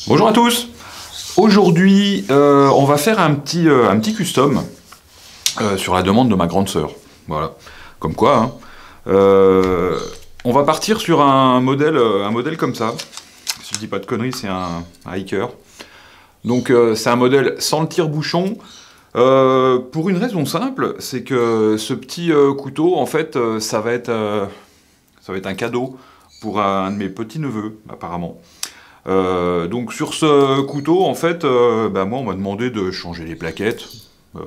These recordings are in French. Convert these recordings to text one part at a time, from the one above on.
Bonjour à tous. Aujourd'hui, on va faire un petit custom sur la demande de ma grande sœur. Voilà, comme quoi. Hein. On va partir sur un modèle comme ça. Si je dis pas de conneries, c'est un hiker. Donc c'est un modèle sans le tire-bouchon. Pour une raison simple, c'est que ce petit couteau, en fait, ça va être un cadeau pour un de mes petits-neveux, apparemment. Donc sur ce couteau, en fait, moi on m'a demandé de changer les plaquettes. Bon,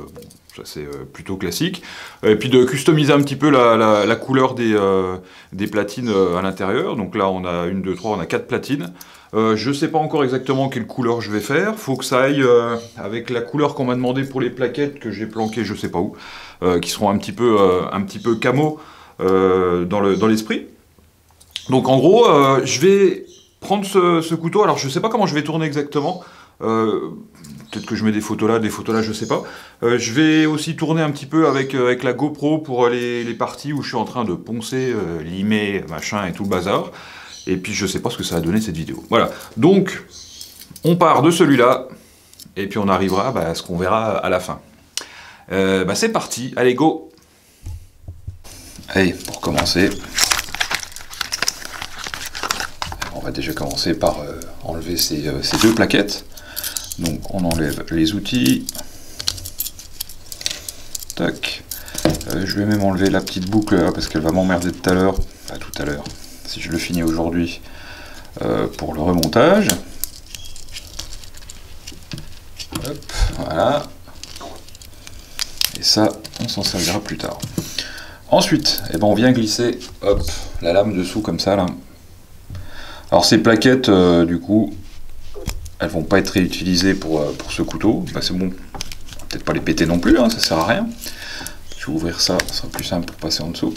ça c'est plutôt classique. Et puis de customiser un petit peu la couleur des platines à l'intérieur. Donc là on a 1, 2, 3, on a 4 platines. Je sais pas encore exactement quelle couleur je vais faire. Faut que ça aille avec la couleur qu'on m'a demandé pour les plaquettes que j'ai planquées je sais pas où, qui seront un petit peu camo dans l'esprit. Donc en gros, je vais prendre ce couteau. Alors je sais pas comment je vais tourner exactement. Peut-être que je mets des photos là, je sais pas. Je vais aussi tourner un petit peu avec la GoPro pour les parties où je suis en train de poncer, limer, machin et tout le bazar. Et puis je sais pas ce que ça va donner cette vidéo. Voilà. Donc on part de celui-là et puis on arrivera à ce qu'on verra à la fin. C'est parti. Allez go. Allez, pour commencer. On va déjà commencer par enlever ces 2 plaquettes. Donc on enlève les outils. Tac. Je vais même enlever la petite boucle là parce qu'elle va m'emmerder tout à l'heure. Enfin tout à l'heure. Si je le finis aujourd'hui pour le remontage. Hop, voilà. Et ça, on s'en servira plus tard. Ensuite, on vient glisser hop, la lame dessous comme ça là. Alors ces plaquettes, du coup, elles vont pas être réutilisées pour ce couteau. C'est bon, peut-être pas les péter non plus, hein, ça sert à rien. Je vais ouvrir ça, ça sera plus simple pour passer en dessous.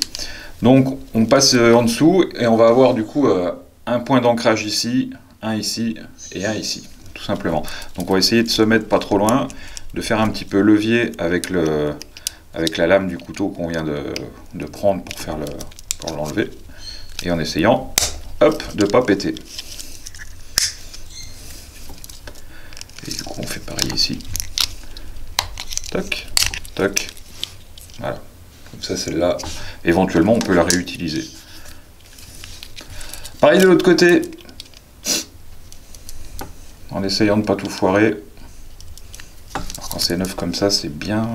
Donc on passe en dessous et on va avoir du coup un point d'ancrage ici, un ici et un ici, tout simplement. Donc on va essayer de se mettre pas trop loin, de faire un petit peu levier avec la lame du couteau qu'on vient de prendre pour l'enlever. Et en essayant, hop, de pas péter. Et du coup on fait pareil ici. Tac, tac. Voilà. Comme ça celle-là, éventuellement on peut la réutiliser. Pareil de l'autre côté. En essayant de ne pas tout foirer. Alors quand c'est neuf comme ça, c'est bien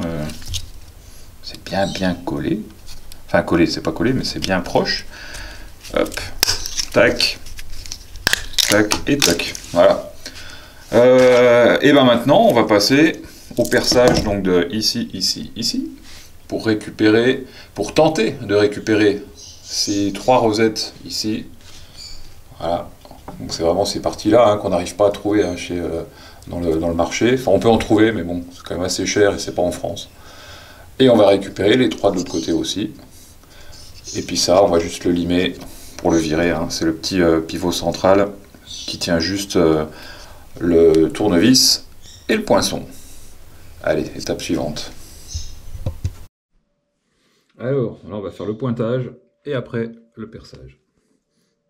collé. Enfin collé, c'est pas collé, mais c'est bien proche. Hop. Tac. Tac et tac. Voilà. Et maintenant, on va passer au perçage donc de ici, ici, ici, pour tenter de récupérer ces 3 rosettes ici. Voilà. Donc c'est vraiment ces parties-là qu'on n'arrive pas à trouver dans le marché. Enfin, on peut en trouver, mais bon, c'est quand même assez cher et c'est pas en France. Et on va récupérer les 3 de l'autre côté aussi. Et puis ça, on va juste le limer pour le virer. Hein. C'est le petit pivot central qui tient juste le tournevis et le poinçon. Allez, étape suivante. Alors, là on va faire le pointage et après le perçage.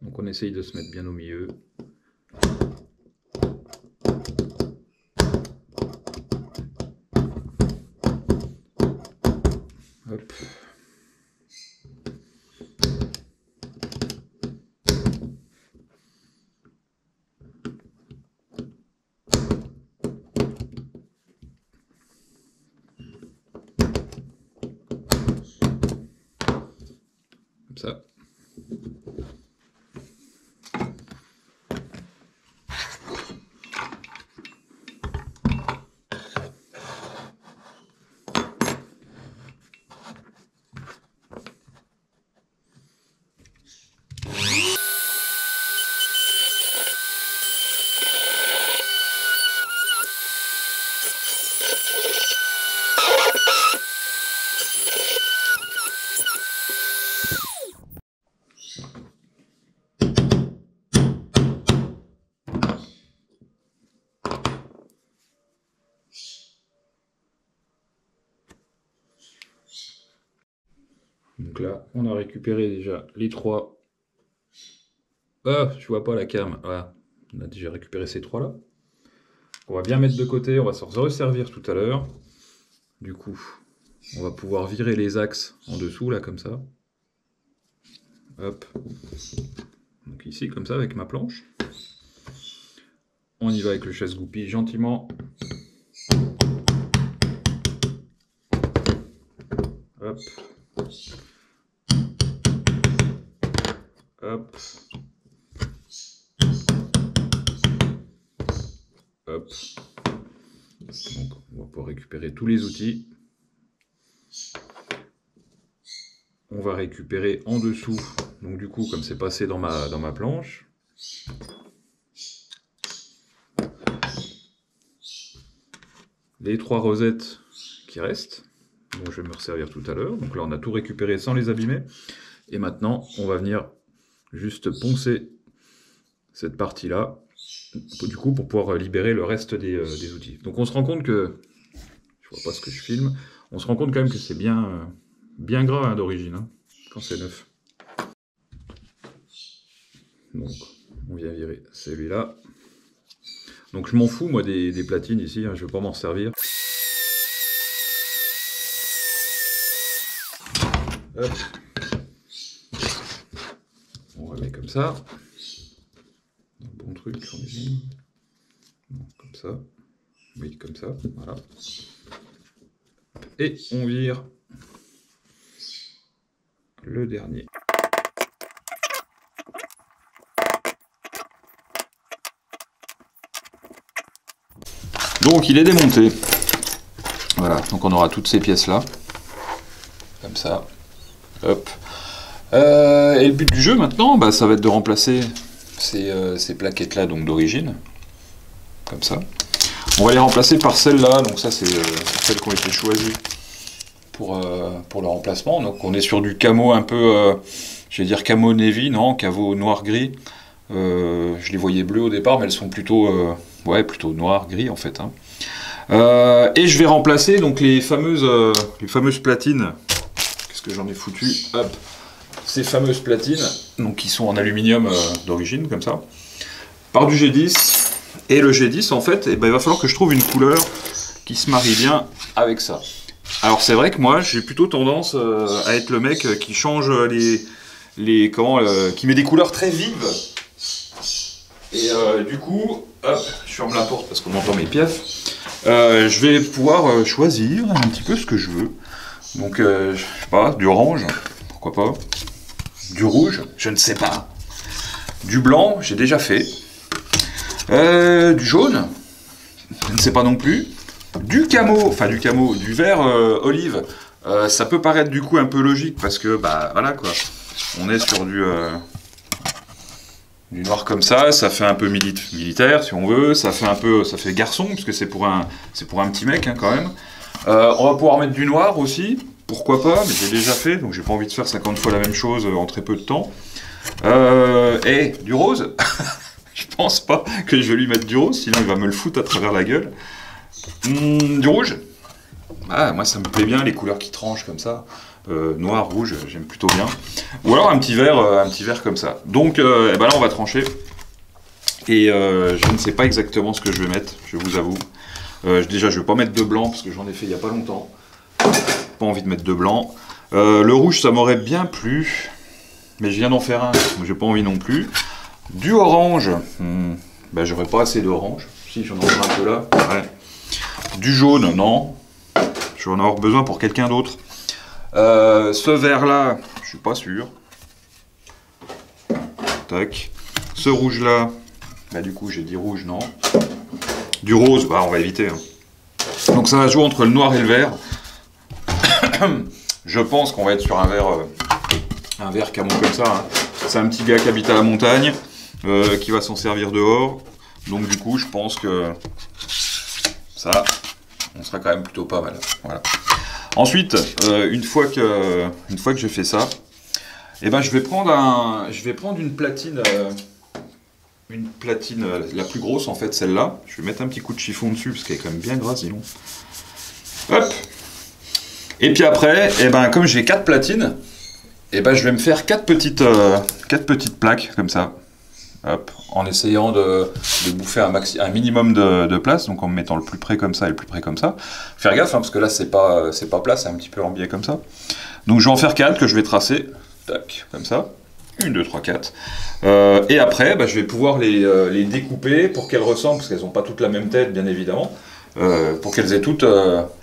Donc on essaye de se mettre bien au milieu. Hop. Comme ça. Donc là, on a récupéré déjà les 3. Ah, je vois pas la cam. Voilà. On a déjà récupéré ces 3 là. qu'on va bien mettre de côté, on va se resservir tout à l'heure. Du coup, on va pouvoir virer les axes en dessous, là, comme ça. Hop. Donc ici, comme ça, avec ma planche. On y va avec le chasse-goupille gentiment. Hop. Hop. Hop. Donc, on va pouvoir récupérer tous les outils. On va récupérer en dessous, donc du coup, comme c'est passé dans ma planche, les 3 rosettes qui restent, dont je vais me resservir tout à l'heure. Donc là, on a tout récupéré sans les abîmer. Et maintenant, on va venir juste poncer cette partie-là, du coup, pour pouvoir libérer le reste des outils. Donc on se rend compte que, je vois pas ce que je filme, on se rend compte quand même que c'est bien gras hein, d'origine, hein, quand c'est neuf. Donc, on vient virer celui-là. Donc je m'en fous, moi, des platines ici, hein, je vais pas m'en servir. Hop. On va mettre comme ça. Un bon truc, on est bon. Comme ça. Oui, comme ça, voilà. Et on vire le dernier. Donc il est démonté. Voilà, donc on aura toutes ces pièces là. Comme ça. Hop. Et le but du jeu maintenant, bah, ça va être de remplacer ces plaquettes là donc d'origine. Comme ça. On va les remplacer par celles-là, donc ça c'est celles qui ont été choisies pour le remplacement. Donc on est sur du camo un peu, je vais dire camo navy, non, camo noir-gris. Je les voyais bleus au départ, mais elles sont plutôt, plutôt noir-gris en fait. Hein. Et je vais remplacer donc les fameuses platines. Qu'est-ce que j'en ai foutu? Hop, ces fameuses platines, donc qui sont en aluminium d'origine comme ça, par du G10. Et le G10 en fait, eh ben, il va falloir que je trouve une couleur qui se marie bien avec ça. Alors c'est vrai que moi j'ai plutôt tendance à être le mec qui change qui met des couleurs très vives. Et du coup, hop, je ferme la porte parce qu'on entend mes pièces. Je vais pouvoir choisir un petit peu ce que je veux. Donc je sais pas, du orange, pourquoi pas. Du rouge, je ne sais pas. Du blanc, j'ai déjà fait. Du jaune, je ne sais pas non plus. Du vert olive. Ça peut paraître du coup un peu logique parce que bah voilà quoi. On est sur du noir comme ça fait un peu militaire si on veut, ça fait garçon parce que c'est pour un petit mec hein, quand même. On va pouvoir mettre du noir aussi, pourquoi pas, mais j'ai déjà fait donc j'ai pas envie de faire 50 fois la même chose en très peu de temps. Et du rose. Je pense pas que je vais lui mettre du rose, sinon il va me le foutre à travers la gueule. Du rouge. Ah, moi ça me plaît bien les couleurs qui tranchent comme ça. Noir, rouge, j'aime plutôt bien. Ou alors un petit vert comme ça. Donc ben là on va trancher. Et je ne sais pas exactement ce que je vais mettre, je vous avoue. Déjà je vais pas mettre de blanc parce que j'en ai fait il y a pas longtemps. Pas envie de mettre de blanc. Le rouge ça m'aurait bien plu. Mais je viens d'en faire un, donc j'ai pas envie non plus. Du orange, ben j'aurais pas assez d'orange. Si, j'en aurai un peu là. Ouais. Du jaune, non. Je vais en avoir besoin pour quelqu'un d'autre. Ce vert là, je suis pas sûr. Tac. Ce rouge là, bah du coup j'ai dit rouge, non. Du rose, bah on va éviter. Hein. Donc ça va jouer entre le noir et le vert. Je pense qu'on va être sur un vert camo comme ça. Hein. C'est un petit gars qui habite à la montagne. Qui va s'en servir dehors, donc du coup je pense que ça on sera quand même plutôt pas mal. Voilà. Ensuite une fois que j'ai fait ça, et ben je vais prendre une platine la plus grosse en fait, celle-là. Je vais mettre un petit coup de chiffon dessus parce qu'elle est quand même bien grasse, sinon. Hop. Et puis après, et ben comme j'ai 4 platines, et ben je vais me faire 4 petites plaques comme ça. hop, en essayant de bouffer un minimum de place, donc en me mettant le plus près comme ça et le plus près comme ça. Faire gaffe, hein, parce que là c'est pas plat, c'est un petit peu en biais comme ça. Donc je vais en faire 4 que je vais tracer, tac, comme ça. 1, 2, 3, 4. Et après, bah, je vais pouvoir les découper pour qu'elles ressemblent, parce qu'elles n'ont pas toutes la même tête, bien évidemment, pour qu'elles aient toutes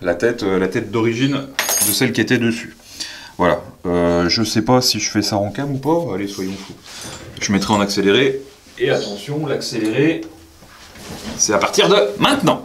la tête d'origine de celle qui était dessus. Voilà. Je sais pas si je fais ça en cam ou pas. Allez, soyons fous. Je mettrai en accéléré. Et attention, l'accéléré, c'est à partir de maintenant.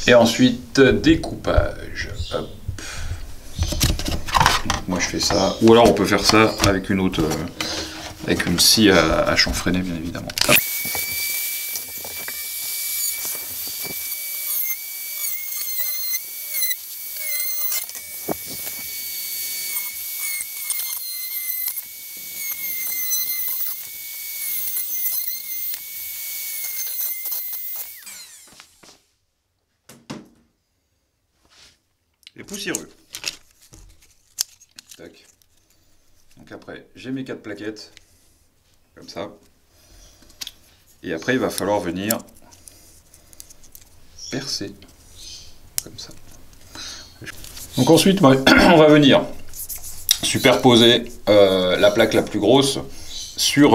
Et ensuite, découpage. Hop. Moi je fais ça. Ou alors on peut faire ça avec une autre. Avec une scie à chanfreiner, bien évidemment. Hop. Et poussiéreux. Tac. Donc après, j'ai mes 4 plaquettes, comme ça. Et après, il va falloir venir percer, comme ça. Donc ensuite, on va venir superposer la plaque la plus grosse sur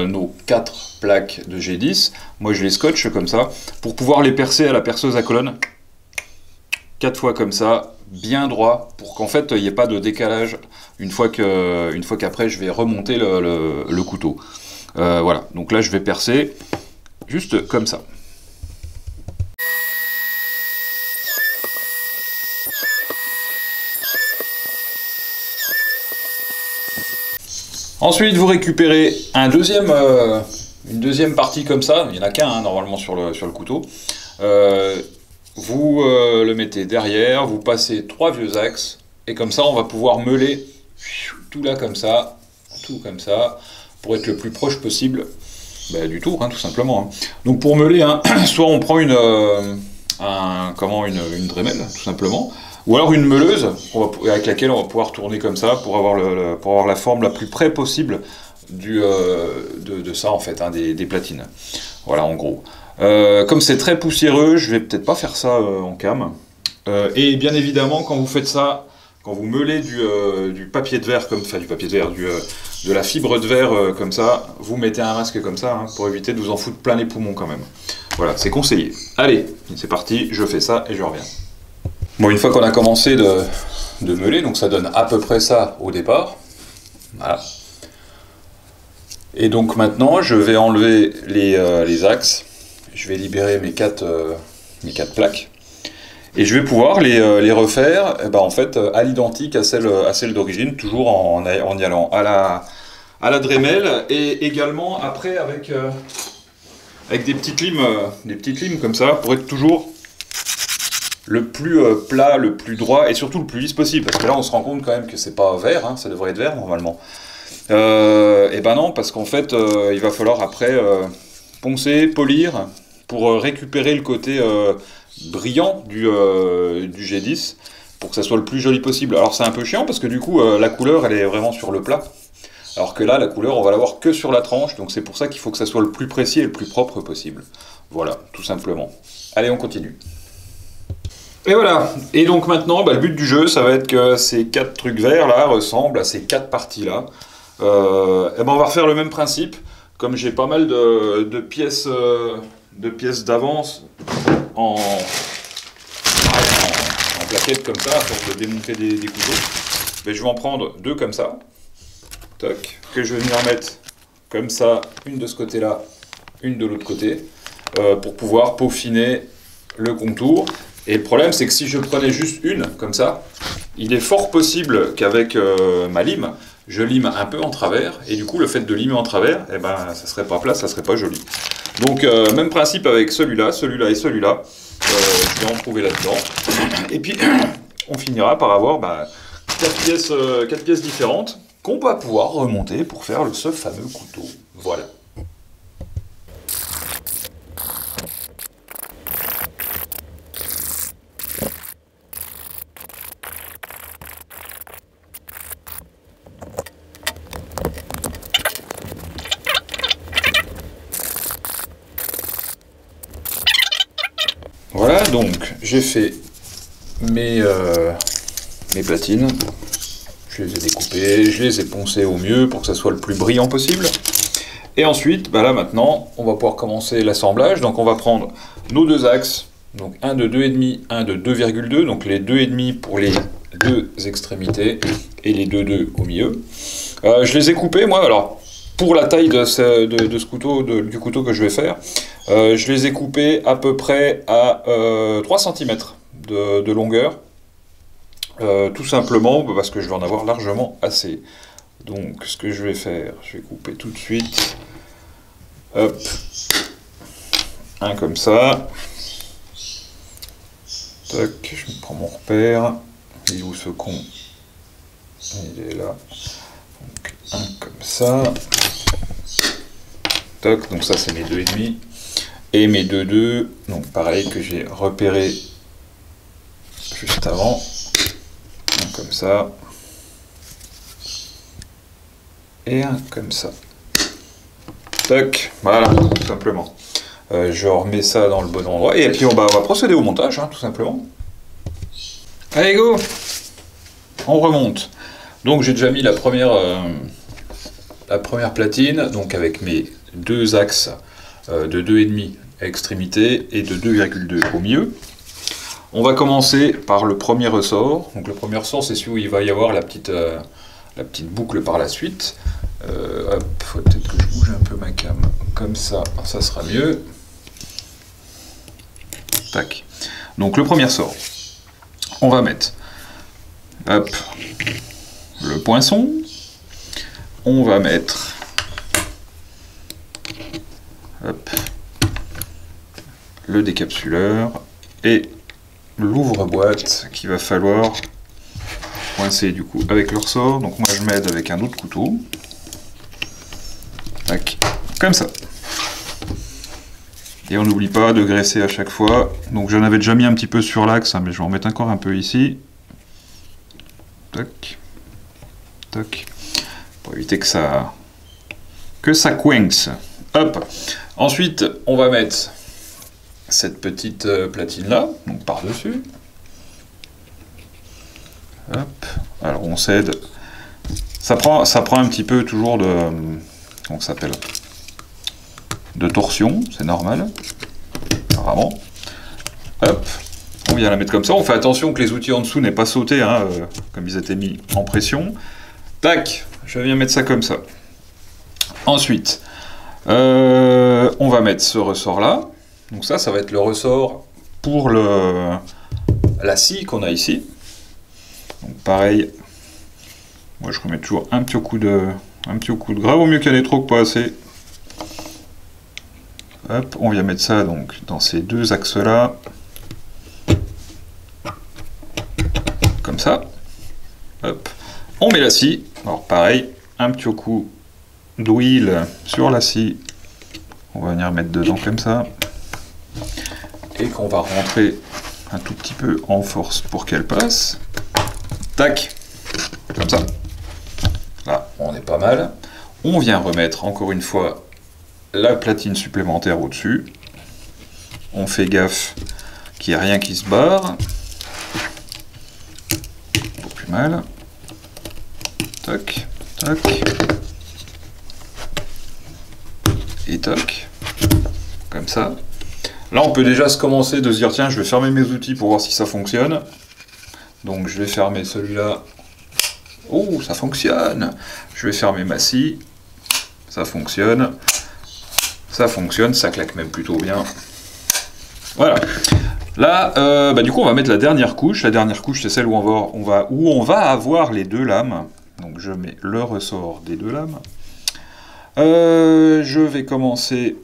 nos 4 plaques de G10. Moi, je les scotche comme ça, pour pouvoir les percer à la perceuse à colonne. 4 fois comme ça, bien droit, pour qu'en fait il n'y ait pas de décalage une fois qu'après je vais remonter le couteau. Voilà, donc là je vais percer juste comme ça. Ensuite vous récupérez une deuxième partie comme ça, il n'y en a qu'un hein, normalement sur le couteau. Vous le mettez derrière, vous passez 3 vieux axes, et comme ça on va pouvoir meuler tout là comme ça, tout comme ça, pour être le plus proche possible du tour, hein, tout simplement. Hein. Donc pour meuler, hein, soit on prend une Dremel, tout simplement, ou alors une meuleuse avec laquelle on va pouvoir tourner comme ça pour avoir la forme la plus près possible de ça en fait, hein, des platines. Voilà en gros. Comme c'est très poussiéreux, je vais peut-être pas faire ça en cam. Et bien évidemment, quand vous faites ça, quand vous meulez du papier de verre, de la fibre de verre comme ça, vous mettez un masque comme ça, hein, pour éviter de vous en foutre plein les poumons quand même. Voilà, c'est conseillé. Allez, c'est parti, je fais ça et je reviens. Bon, une fois qu'on a commencé de meuler, donc ça donne à peu près ça au départ. Voilà. Et donc maintenant, je vais enlever les axes. Je vais libérer mes 4 plaques et je vais pouvoir les refaire en fait, à l'identique à celle d'origine, toujours en y allant à la Dremel et également après avec des petites limes comme ça pour être toujours le plus plat, le plus droit et surtout le plus lisse possible, parce que là on se rend compte quand même que c'est pas vert, hein, ça devrait être vert normalement. Et ben non, parce qu'en fait il va falloir après poncer, polir, pour récupérer le côté brillant du G10, pour que ça soit le plus joli possible. Alors c'est un peu chiant, parce que du coup, la couleur, elle est vraiment sur le plat. Alors que là, la couleur, on va l'avoir que sur la tranche, donc c'est pour ça qu'il faut que ça soit le plus précis et le plus propre possible. Voilà, tout simplement. Allez, on continue. Et voilà, et donc maintenant, le but du jeu, ça va être que ces 4 trucs verts là ressemblent à ces 4 parties là. On va refaire le même principe. Comme j'ai pas mal de pièces d'avance en plaquettes comme ça, pour démonter des couteaux, je vais en prendre 2 comme ça, toc, que je vais venir mettre comme ça, une de ce côté-là, une de l'autre côté, pour pouvoir peaufiner le contour. Et le problème, c'est que si je prenais juste une, comme ça, il est fort possible qu'avec ma lime, je lime un peu en travers, et du coup, le fait de limer en travers, eh ben, ça serait pas plat, ça serait pas joli. Donc, même principe avec celui-là, celui-là et celui-là. Je vais en trouver là-dedans. Et puis, on finira par avoir 4 pièces différentes qu'on va pouvoir remonter pour faire ce fameux couteau. Voilà. Voilà, donc j'ai fait mes platines, je les ai découpées, je les ai poncées au mieux pour que ça soit le plus brillant possible. Et ensuite, là maintenant, on va pouvoir commencer l'assemblage. Donc on va prendre nos deux axes, donc un de 2,5, un de 2,2, donc les 2,5 pour les deux extrémités et les 2,2 au milieu. Je les ai coupés, moi, alors pour la taille de ce couteau, du couteau que je vais faire, je les ai coupés à peu près à 3 cm de longueur, tout simplement parce que je vais en avoir largement assez. Donc ce que je vais faire, je vais couper tout de suite, hop, un comme ça, tac, je prends mon repère, il est où ce con? Il est là, donc un comme ça, tac, donc ça c'est mes 2,5. Et mes 2,2, donc pareil que j'ai repéré juste avant, un comme ça, et un comme ça. Tac, voilà, tout simplement. Je remets ça dans le bon endroit, et puis on va procéder au montage, tout simplement. Allez, go! On remonte. Donc j'ai déjà mis la première platine, donc avec mes deux axes de 2,5 à extrémité et de 2,2 au milieu. On va commencer par le premier ressort. Donc le premier ressort, c'est celui où il va y avoir la petite boucle par la suite. Hop, faut peut-être que je bouge un peu ma cam. Comme ça, ça sera mieux. Tac. Donc le premier ressort. On va mettre hop, le poinçon. On va mettre hop, le décapsuleur et l'ouvre-boîte qu'il va falloir coincer du coup avec le ressort. Donc moi je m'aide avec un autre couteau. Tac, comme ça. Et on n'oublie pas de graisser à chaque fois. Donc j'en avais déjà mis un petit peu sur l'axe, mais je vais en mettre encore un peu ici. Tac, tac, pour éviter que ça coince. Hop. Ensuite, on va mettre cette petite platine là, donc par-dessus. Hop. Alors on s'aide. Ça prend un petit peu toujours de, comment ça s'appelle, de torsion, c'est normal. Apparemment. Hop. On vient la mettre comme ça. On fait attention que les outils en dessous n'aient pas sauté, comme ils étaient mis en pression. Tac. Je viens mettre ça comme ça. Ensuite, on va mettre ce ressort là. Donc ça va être le ressort pour la scie qu'on a ici. Donc pareil, moi je remets toujours un petit coup de gras, au mieux qu'il y en ait trop que pas assez. Hop, on vient mettre ça donc dans ces deux axes là. Comme ça. Hop. On met la scie. Alors pareil, un petit coup d'huile sur la scie. On va venir mettre dedans comme ça. Et qu'on va rentrer un tout petit peu en force pour qu'elle passe. Tac. Comme ça. Là, on est pas mal. On vient remettre encore une fois la platine supplémentaire au-dessus. On fait gaffe qu'il n'y ait rien qui se barre. Pas plus mal. Tac, tac. Et tac. Comme ça. Là, on peut déjà se commencer de se dire, tiens, je vais fermer mes outils pour voir si ça fonctionne. Donc, je vais fermer celui-là. Oh, ça fonctionne! Je vais fermer ma scie. Ça fonctionne. Ça fonctionne, ça claque même plutôt bien. Voilà. Là, du coup, on va mettre la dernière couche. La dernière couche, c'est celle où on va avoir les deux lames. Donc, je mets le ressort des deux lames. Je vais commencer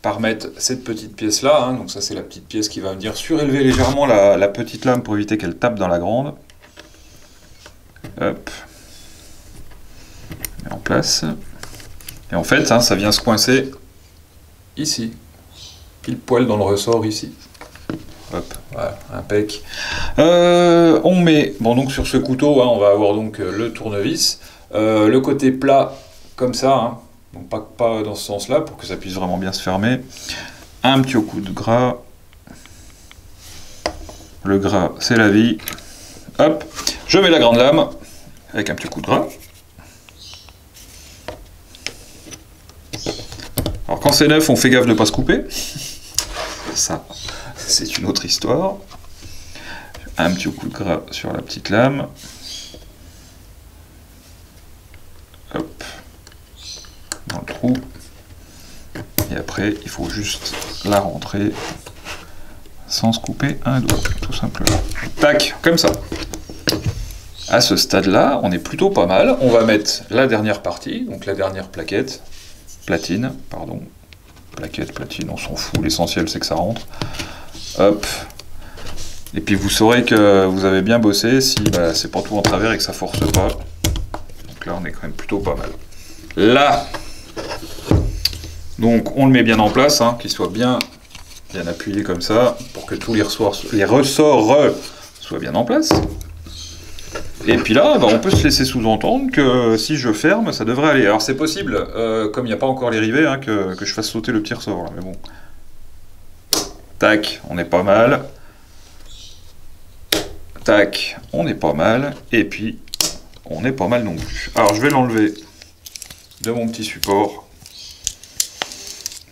par mettre cette petite pièce-là. Hein. Donc, ça, c'est la petite pièce qui va venir surélever légèrement la petite lame pour éviter qu'elle tape dans la grande. Hop. En place. Et en fait, hein, ça vient se coincer ici. Pile poil dans le ressort ici. Hop, voilà, impec. On met, bon donc sur ce couteau, hein, on va avoir donc le tournevis. Le côté plat, comme ça, hein, donc pas dans ce sens-là, pour que ça puisse vraiment bien se fermer. Un petit coup de gras. Le gras, c'est la vie. Hop, je mets la grande lame, avec un petit coup de gras. Alors quand c'est neuf, on fait gaffe de ne pas se couper. Ça, c'est une autre histoire. Un petit coup de gras sur la petite lame. Hop. Dans le trou. Et après, il faut juste la rentrer sans se couper un doigt, tout simplement. Tac, comme ça. À ce stade-là, on est plutôt pas mal. On va mettre la dernière partie, donc la dernière plaquette. Platine, pardon. Plaquette, platine, on s'en fout. L'essentiel, c'est que ça rentre. Hop. Et puis vous saurez que vous avez bien bossé si c'est pas tout en travers et que ça force pas. Donc là, on est quand même plutôt pas mal. Là, donc on le met bien en place, hein, qu'il soit bien appuyé comme ça, pour que tous les ressorts soient bien en place. Et puis là, on peut se laisser sous-entendre que si je ferme, ça devrait aller. Alors c'est possible, comme il n'y a pas encore les rivets, hein, que je fasse sauter le petit ressort, là, mais bon. Tac, on est pas mal. Tac, on est pas mal. Et puis, on est pas mal non plus. Alors je vais l'enlever de mon petit support.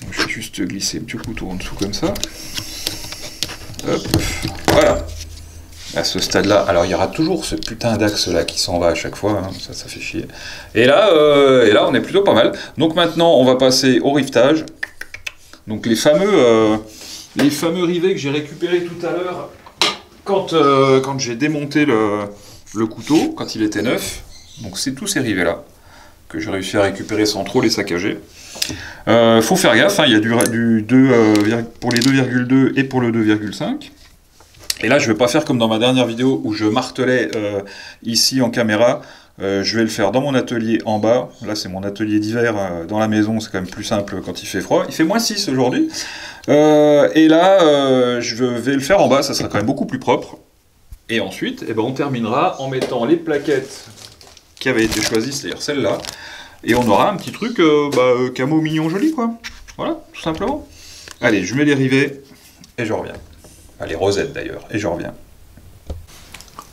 Donc, je vais juste glisser un petit couteau en dessous comme ça. Hop, voilà. À ce stade-là, alors il y aura toujours ce putain d'axe-là qui s'en va à chaque fois, hein, ça fait chier. Et là, on est plutôt pas mal. Donc maintenant, on va passer au rivetage. Donc les fameux rivets que j'ai récupérés tout à l'heure quand j'ai démonté le couteau, quand il était neuf. Donc c'est tous ces rivets-là que j'ai réussi à récupérer sans trop les saccager. Faut faire gaffe, hein, il y a du 2 pour les 2,2 et pour le 2,5. Et là, je ne vais pas faire comme dans ma dernière vidéo où je martelais ici en caméra. Je vais le faire dans mon atelier en bas. Là, c'est mon atelier d'hiver dans la maison. C'est quand même plus simple quand il fait froid. Il fait -6 aujourd'hui. Et là, je vais le faire en bas. Ça sera quand même beaucoup plus propre. Et ensuite, on terminera en mettant les plaquettes qui avaient été choisies, c'est-à-dire celle-là. Et on aura un petit truc camo mignon joli, quoi. Voilà, tout simplement. Allez, je mets les rivets et je reviens. Les rosettes d'ailleurs, et je reviens.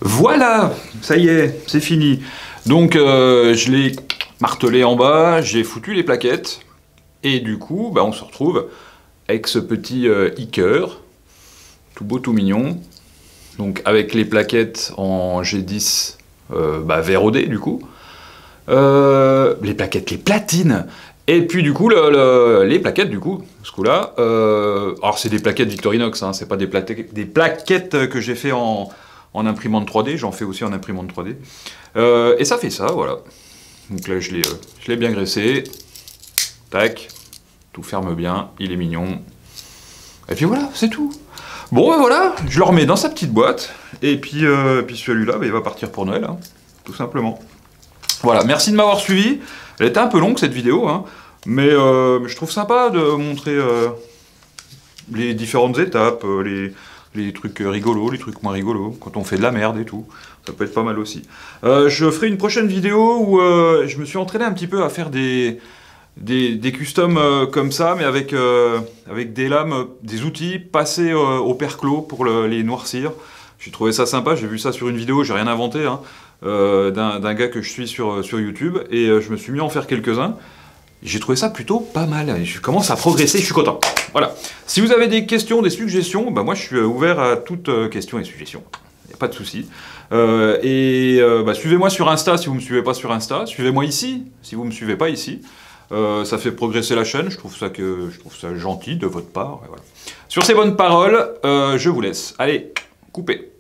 Voilà, ça y est, c'est fini. Donc je l'ai martelé en bas, j'ai foutu les plaquettes, et du coup, on se retrouve avec ce petit e-cœur, tout beau, tout mignon. Donc avec les plaquettes en G10 VROD du coup. Les plaquettes, les platines. Et puis du coup, les plaquettes du coup, ce coup-là, alors c'est des plaquettes Victorinox, hein, c'est pas des plaquettes que j'ai fait en imprimante 3D, j'en fais aussi en imprimante 3D. Et ça fait ça, voilà. Donc là, je l'ai bien graissé. Tac, tout ferme bien, il est mignon. Et puis voilà, c'est tout. Bon, voilà, je le remets dans sa petite boîte. Et puis celui-là, il va partir pour Noël, hein, tout simplement. Voilà, merci de m'avoir suivi. Elle était un peu longue cette vidéo, hein, mais je trouve sympa de montrer les différentes étapes, les trucs rigolos, les trucs moins rigolos, quand on fait de la merde et tout. Ça peut être pas mal aussi. Je ferai une prochaine vidéo où je me suis entraîné un petit peu à faire des customs comme ça, mais avec des lames, des outils passés au perclos pour les noircir. J'ai trouvé ça sympa, j'ai vu ça sur une vidéo, j'ai rien inventé, hein. D'un gars que je suis sur YouTube, et je me suis mis à en faire quelques-uns. J'ai trouvé ça plutôt pas mal, je commence à progresser, je suis content. Voilà. Si vous avez des questions, des suggestions, moi je suis ouvert à toutes questions et suggestions. Il n'y a pas de souci. Suivez-moi sur Insta si vous ne me suivez pas sur Insta. Suivez-moi ici si vous ne me suivez pas ici. Ça fait progresser la chaîne, je trouve ça gentil de votre part. Et voilà. Sur ces bonnes paroles, je vous laisse. Allez, coupez.